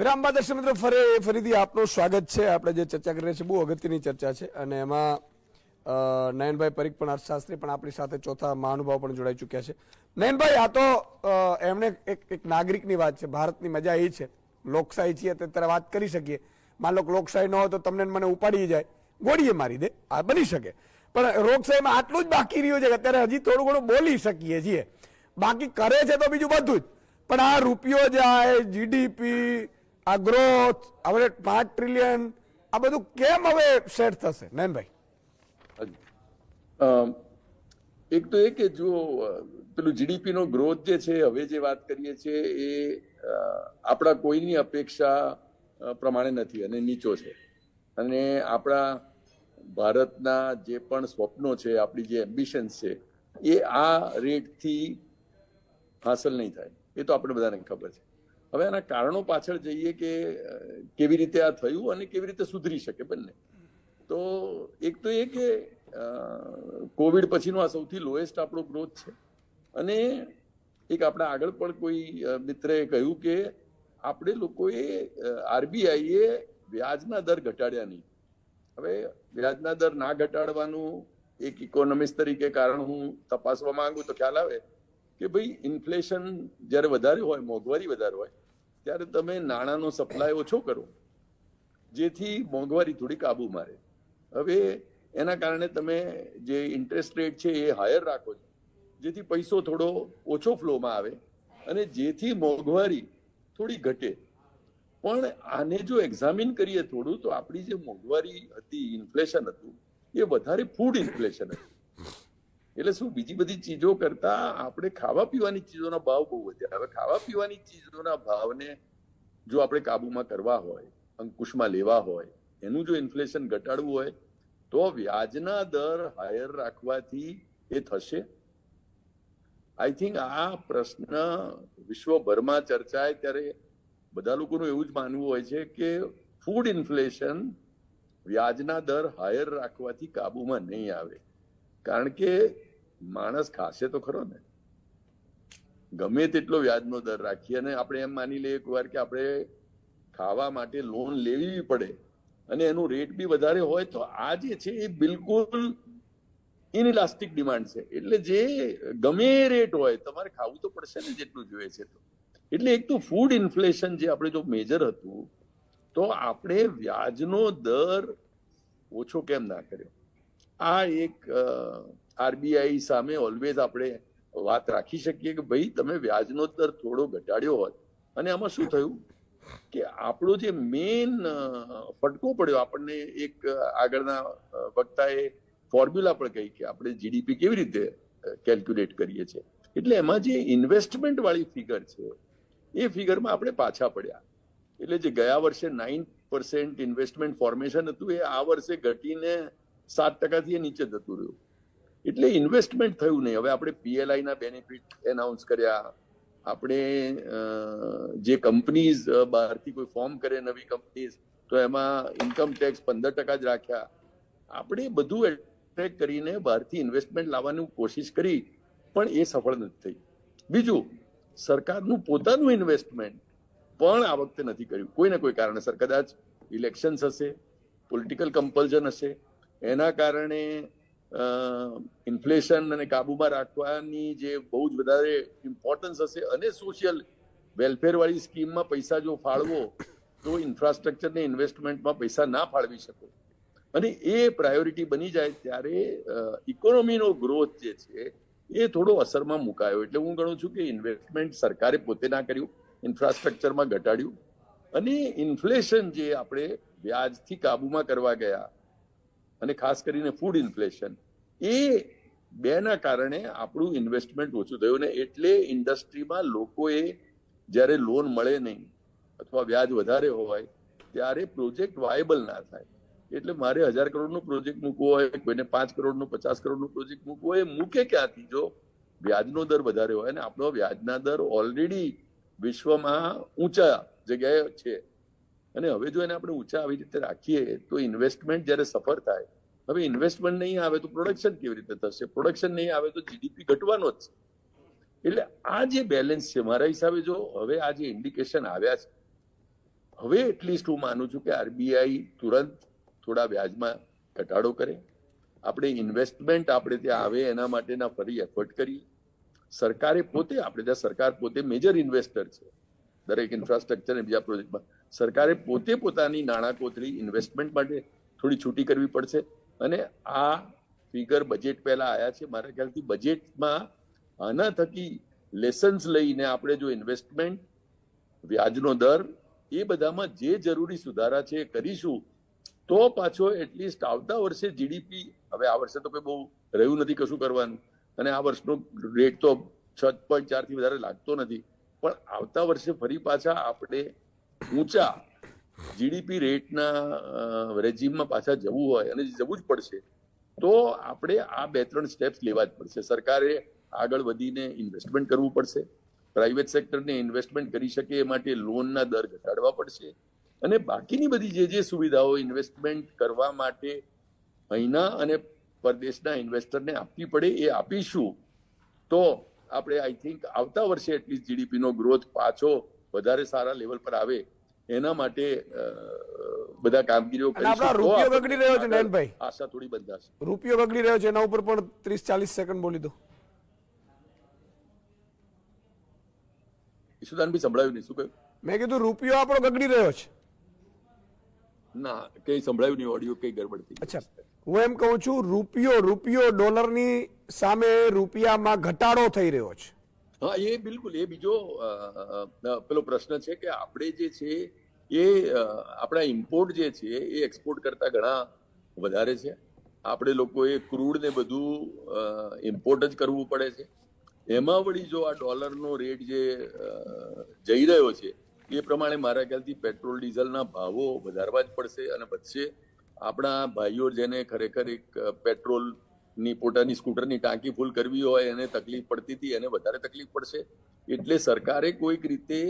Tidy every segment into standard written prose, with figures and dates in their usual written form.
વિરામ બાદ દર્શક મિત્રો ફરીથી આપનું સ્વાગત છે। આપણે જે ચર્ચા કરી રહ્યા છીએ બહુ અગત્યની ચર્ચા છે અને એમાં નયનભાઈ પરીખ પણ અર્થશાસ્ત્રી પણ આપણી સાથે ચોથા મહાનુભાવ પણ જોડાઈ ચૂક્યા છે। નયનભાઈ, આ તો એમણે એક નાગરિકની વાત છે। ભારતની મજા એ છે, લોકશાહી છીએ તો ત્યારે વાત કરી શકીએ। માન લો લોકશાહી ન હોય તો તમને મને ઉપાડી જાય, ગોળીએ મારી દે, આ બની શકે। પણ લોકશાહીમાં આટલું જ બાકી રહ્યું છે કે અત્યારે હજી થોડું ઘણું બોલી શકીએ છીએ, બાકી કરે છે તો બીજું બધું જ। પણ આ રૂપિયો જાય, જીડીપી, આ ગ્રોથ, હવે 5 ટ્રિલિયન, આ બધું કેમ હવે સેટ થશે નયનભાઈ? એક તો એ કે જો પેલું જીડીપી નો ગ્રોથ જે છે, હવે જે વાત કરીએ છીએ એ આપણા કોઈની અપેક્ષા પ્રમાણે નથી અને નીચો છે। અને આપણા ભારતના જે પણ સ્વપ્નો છે, આપણી જે એમ્બિશન્સ છે, એ આ રેટથી હાંસલ નહીં થાય, એ તો આપણે બધાને ખબર છે। હવે આના કારણો પાછળ જઈએ કે કેવી રીતે આ થયું અને કેવી રીતે સુધરી શકે બંને। તો એક તો એ કે કોવિડ પછીનો આ સૌથી લોએસ્ટ આપણો ગ્રોથ છે। અને એક આપણા આગળ પણ કોઈ મિત્રએ કહ્યું કે આપણે લોકોએ આરબીઆઈએ વ્યાજના દર ઘટાડ્યા નહીં। હવે વ્યાજના દર ના ઘટાડવાનું એક ઇકોનોમિસ્ટ તરીકે કારણ હું તપાસવા માંગુ તો ખ્યાલ આવે કે ભાઈ ઇન્ફ્લેશન જ્યારે વધારે હોય, મોંઘવારી વધારે હોય, ત્યારે તમે નાણાંનો સપ્લાય ઓછો કરો જેથી મોંઘવારી થોડી કાબુમાં રહે। હવે એના કારણે તમે જે ઇન્ટરેસ્ટ રેટ છે એ હાયર રાખો છો જેથી પૈસો થોડો ઓછો ફ્લોમાં આવે અને જેથી મોંઘવારી થોડી ઘટે। પણ આને જો એક્ઝામિન કરીએ થોડું તો આપણી જે મોંઘવારી હતી, ઇન્ફ્લેશન હતું, એ વધારે ફૂડ ઇન્ફ્લેશન હતું। એટલે શું, બીજી બધી ચીજો કરતા આપણે ખાવા પીવાની ચીજોના ભાવ બહુ વધ્યા। હવે ખાવા પીવાની ચીજોના ભાવને જો આપણે કાબુમાં કરવા હોય, અંકુશમાં લેવા હોય, એનું જો ઇન્ફ્લેશન ઘટાડવું હોય તો વ્યાજના દર હાયર રાખવાથી એ થશે? આઈ થિંક આ પ્રશ્ન વિશ્વભરમાં ચર્ચાય ત્યારે બધા લોકોનું એવું જ માનવું હોય છે કે ફૂડ ઇન્ફ્લેશન વ્યાજના દર હાયર રાખવાથી કાબુમાં નહીં આવે। કારણ કે માણસ ખાશે તો ખરો ને, ગમે તેટલો વ્યાજનો દર રાખીએ અને આપણે એમ માની લઈએ એક વાર કે આપણે ખાવા માટે લોન લેવી પડે અને એનું રેટ બી વધારે હોય તો આ જે છે એ બિલકુલ ઇનઇલાસ્ટિક ડિમાન્ડ છે। એટલે જે ગમે રેટ હોય તમારે ખાવું તો પડશે ને જેટલું જોઈએ છે તો। એટલે એક તો ફૂડ ઇન્ફ્લેશન જે આપણે જો મેજર હતું તો આપણે વ્યાજનો દર ઓછો કેમ ના કર્યો? આ એક આરબીઆઈ સામે ઓલવેઝ આપણે વાત રાખી શકીએ કે ભાઈ તમે વ્યાજનો દર થોડો ઘટાડ્યો હોત। અને આમાં શું થયું કે આપણો જે મેઇન ફટકો પડ્યો, આપણને એક આગળના વક્તાએ ફોર્મ્યુલા પણ કહી કે આપણે જીડીપી કેવી રીતે કેલ્ક્યુલેટ કરીએ છીએ। એટલે એમાં જે ઇન્વેસ્ટમેન્ટ વાળી ફિગર છે એ ફિગરમાં આપણે પાછા પડ્યા। એટલે જે ગયા વર્ષે 9% ઇન્વેસ્ટમેન્ટ ફોર્મેશન હતું એ આ વર્ષે ઘટીને 7% નીચે જતું રહ્યું। એટલે ઇન્વેસ્ટમેન્ટ થયું નહીં। હવે આપણે પીએલઆઈ ના બેનિફિટ એનાઉન્સ કર્યા, આપણે જે કંપનીઝ બહારથી કોઈ ફોર્મ કરે નવી કંપનીઝ તો એમાં ઇન્કમ ટેક્સ 15% જ રાખ્યા। આપણે બધું એટ્રેક્ટ કરીને બહારથી ઇન્વેસ્ટમેન્ટ લાવવાની કોશિશ કરી પણ એ સફળ નથી થઈ। બીજું, સરકારનું પોતાનું ઇન્વેસ્ટમેન્ટ પણ આ વખતે નથી કર્યું કોઈ ને કોઈ કારણસર। કદાચ ઇલેક્શન્સ હશે, પોલિટિકલ કમ્પલ્ઝન હશે, એના કારણે ઇન્ફ્લેશન અને કાબુમાં રાખવાની જે બહુ જ વધારે ઇમ્પોર્ટન્સ હશે અને સોશિયલ વેલફેર વાળી સ્કીમમાં પૈસા જો ફાળવો તો ઇન્ફ્રાસ્ટ્રક્ચર ને ઇન્વેસ્ટમેન્ટમાં પૈસા ના ફાળવી શકો અને એ પ્રાયોરિટી બની જાય ત્યારે ઇકોનોમીનો ગ્રોથ જે છે એ થોડો અસરમાં મુકાયો। એટલે હું ગણું છું કે ઇન્વેસ્ટમેન્ટ સરકારે પોતે ના કર્યું, ઇન્ફ્રાસ્ટ્રક્ચરમાં ઘટાડ્યું અને ઇન્ફ્લેશન જે આપણે વ્યાજથી કાબુમાં કરવા ગયા અને ખાસ કરીને ફૂડ ઇન્ફ્લેશન, એ બેના કારણે આપણું ઇન્વેસ્ટમેન્ટ ઓછું થયું ને એટલે ઇન્ડસ્ટ્રીમાં લોકોએ જ્યારે લોન મળે નહીં અથવા વ્યાજ વધારે હોય ત્યારે પ્રોજેક્ટ વાયેબલ ના થાય। એટલે મારે 1000 કરોડનો પ્રોજેક્ટ મૂકવો હોય, કોઈને 5 કરોડનો 50 કરોડનો પ્રોજેક્ટ મૂકવો હોય, મૂકે ક્યાંથી જો વ્યાજનો દર વધારે હોય? અને આપણો વ્યાજના દર ઓલરેડી વિશ્વમાં ઊંચા જગ્યાએ છે અને હવે જો એને આપણે ઊંચા આવી રીતે રાખીએ તો ઇન્વેસ્ટમેન્ટ જ્યારે સફળ થાય, હવે ઇન્વેસ્ટમેન્ટ નહીં આવે તો પ્રોડક્શન કેવી રીતે થશે? પ્રોડક્શન નહીં આવે તો જીડીપી ઘટવાનો જ છે। એટલે આ જે બેલેન્સ છે મારા હિસાબે, જો હવે આ જે ઇન્ડિકેશન આવ્યા છે હવે એટલીસ્ટ હું માનું છું કે આરબીઆઈ તુરંત થોડા વ્યાજમાં ઘટાડો કરે, આપણે ઇન્વેસ્ટમેન્ટ આપણે ત્યાં આવે એના માટેના ફરી એફર્ટ કરીએ. સરકારે પોતે, આપણે ત્યાં સરકાર પોતે મેજર ઇન્વેસ્ટર છે દરેક ઇન્ફ્રાસ્ટ્રક્ચર અને બીજા પ્રોજેક્ટમાં. સરકારે પોતે પોતાની નાણાં કોથળી ઇન્વેસ્ટમેન્ટ માટે થોડી છૂટી કરવી પડશે. અને આ ફિગર બજેટ પહેલા આવ્યા છે, મારા ખ્યાલથી બજેટમાં આના થકી લેસન્સ લઈને આપણે જો ઇન્વેસ્ટમેન્ટ, વ્યાજનો દર, એ બધામાં જે જરૂરી સુધારા છે એ કરીશું તો પાછો એટલીસ્ટ આવતા વર્ષે જીડીપી, હવે આ વર્ષે તો કોઈ બહુ રહ્યું નથી કશું કરવાનું અને આ વર્ષનો રેટ તો 6.4 થી વધારે લાગતો નથી, પણ આવતા વર્ષે ફરી પાછા આપણે ઊંચા જીડીપી રેટના રેજીમમાં પાછા જવું હોય અને જવું જ પડશે તો આપણે આ 2-3 સ્ટેપ્સ લેવા જ પડશે. સરકારે આગળ વધીને ઇન્વેસ્ટમેન્ટ કરવું પડશે, પ્રાઇવેટ સેક્ટરને ઇન્વેસ્ટમેન્ટ કરી શકે એ માટે લોનના દર ઘટાડવા પડશે અને બાકીની બધી જે સુવિધાઓ ઇન્વેસ્ટમેન્ટ કરવા માટે અહીંના અને પરદેશના ઇન્વેસ્ટરને આપવી પડે એ આપીશું તો આપણે આઈ થિંક આવતા વર્ષે એટલીસ્ટ જીડીપીનો ગ્રોથ પાછો વધારે સારા લેવલ પર આવે એના માટે બધા કામગીરીઓ આપણા રૂપિયો બગડી રહ્યો છે નયનભાઈ, આશા થોડી બંધાશે. રૂપિયો બગડી રહ્યો છે એના ઉપર પણ 30-40 સેકન્ડ બોલી દો. ઈશુદાનભાઈ સંભળાયું નહીં, શું કહ્યું? મેં કીધું રૂપિયો આપણો બગડી રહ્યો છે. ના, કઈ સંભળાયું નહીં, ઓડિયો કઈ ગડબડ થઈ. અચ્છા, હું એમ કહું છું રૂપિયો ડોલરની સામે રૂપિયામાં ઘટાડો થઈ રહ્યો છે. હા, એ બિલકુલ, એ બીજો પેલો પ્રશ્ન છે કે આપણે જે છે એ આપણા ઇમ્પોર્ટ જે છે એ એક્સપોર્ટ કરતા ઘણા વધારે છે. આપણે લોકોએ ક્રૂડ ને બધું ઇમ્પોર્ટ જ કરવું પડે છે. એમાં વળી જો આ ડોલરનો રેટ જે જઈ રહ્યો છે એ પ્રમાણે મારા ખ્યાલથી પેટ્રોલ ડીઝલના ભાવો વધારવા જ પડશે અને વધશે. આપણા ભાઈઓ જેને ખરેખર એક પેટ્રોલની પોતાની સ્કૂટરની ટાંકી ફૂલ કરવી હોય એને તકલીફ પડતી હતી, એને વધારે તકલીફ પડશે. એટલે સરકારે કોઈક રીતે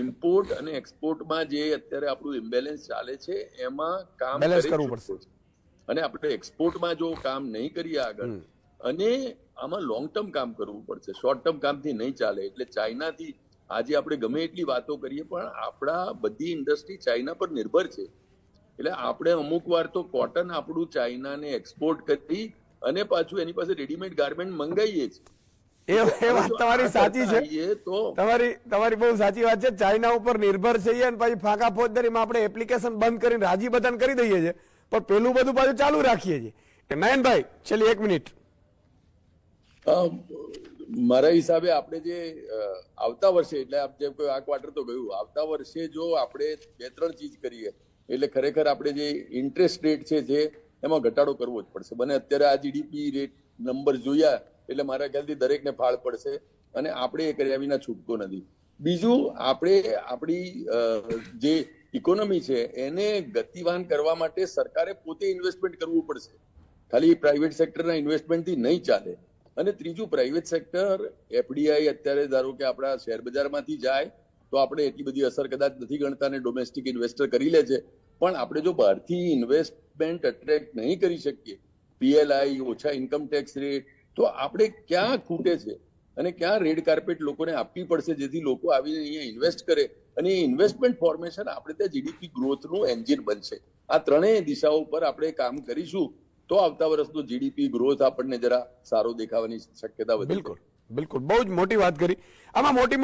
ઇમ્પોર્ટ અને એક્સપોર્ટમાં જે અત્યારે આપણું ઇમ્બેલેન્સ ચાલે છે એમાં કામ કરવું પડશે અને આપણે એક્સપોર્ટમાં જો કામ નહીં કરીએ આગળ અને આમાં લોંગ ટર્મ કામ કરવું પડશે, શોર્ટ ટર્મ કામથી નહીં ચાલે. એટલે ચાઇનાથી આજે આપણે ગમે એટલી વાતો કરીએ પણ આપણા બધી ઇન્ડસ્ટ્રી ચાઇના પર નિર્ભર છે. એટલે આપણે અમુક વાર તો કોટન આપણું ચાઇનાને એક્સપોર્ટ કરી અને પાછું એની પાસે રેડીમેડ ગાર્મેન્ટ મંગાવીએ છીએ. એ વાત તમારી સાચી છે, તમારી બહુ સાચી વાત છે. ચાઇના ઉપર નિર્ભર છીએ અને પછી ફાંકા ફોજદારીમાં આપણે એપ્લિકેશન બંધ કરીને રાજી બધાને કરી દઈએ છીએ પણ પેલું બધું પાછું ચાલુ રાખીએ છીએ. નયનભાઈ, છેલ્લી 1 મિનિટ. મારા હિસાબે આપણે જે આવતા વર્ષે, એટલે જેમ કે આ ક્વાર્ટર તો ગયું, આવતા વર્ષે જો આપણે 2-3 ચીજ કરીએ એટલે ખરેખર આપણે જે ઇન્ટરેસ્ટ રેટ છે જે એમાં ઘટાડો કરવો જ પડશે. બને અત્યારે આ જીડીપી રેટ નંબર જોયા એટલે મારા ખ્યાલથી દરેકને ફાળ પડશે અને આપણે એ કર્યા વિના છૂટકો નથી. બીજું, આપણે આપણી જે ઇકોનોમી છે એને ગતિવાન કરવા માટે સરકારે પોતે ઇન્વેસ્ટમેન્ટ કરવું પડશે, ખાલી પ્રાઇવેટ સેક્ટરના ઇન્વેસ્ટમેન્ટથી નહીં ચાલે. અને ત્રીજું, પ્રાઇવેટ સેક્ટર એફડીઆઈ અત્યારે ધારો કે આપણા શેર બજારમાંથી જાય તો આપણે એટલી બધી અસર કદાચ નથી ગણતા અને ડોમેસ્ટિક ઇન્વેસ્ટર કરી લે છે, પણ આપણે જો બહારથી ઇન્વેસ્ટમેન્ટ અટ્રેક્ટ નહીં કરી શકીએ, પીએલઆઈ, ઓછા ઇન્કમ ટેક્સ રેટ, તો આપણે ક્યાં ખૂટે છે અને ક્યાં રેડ કાર્પેટ લોકોને આપવી પડશે જેથી લોકો આવીને અહીંયા ઇન્વેસ્ટ કરે અને એ ઇન્વેસ્ટમેન્ટ ફોર્મેશન આપણે ત્યાં જીડીપી ગ્રોથનું એન્જિન બનશે. આ ત્રણેય દિશાઓ પર આપણે કામ કરીશું તો આવતા વર્ષનો જીડીપી ગ્રોથ આપણને જરા સારો દેખાવાની શક્યતા વધે. બિલકુલ, બહુ જ મોટી વાત કરી. આમાં મોટી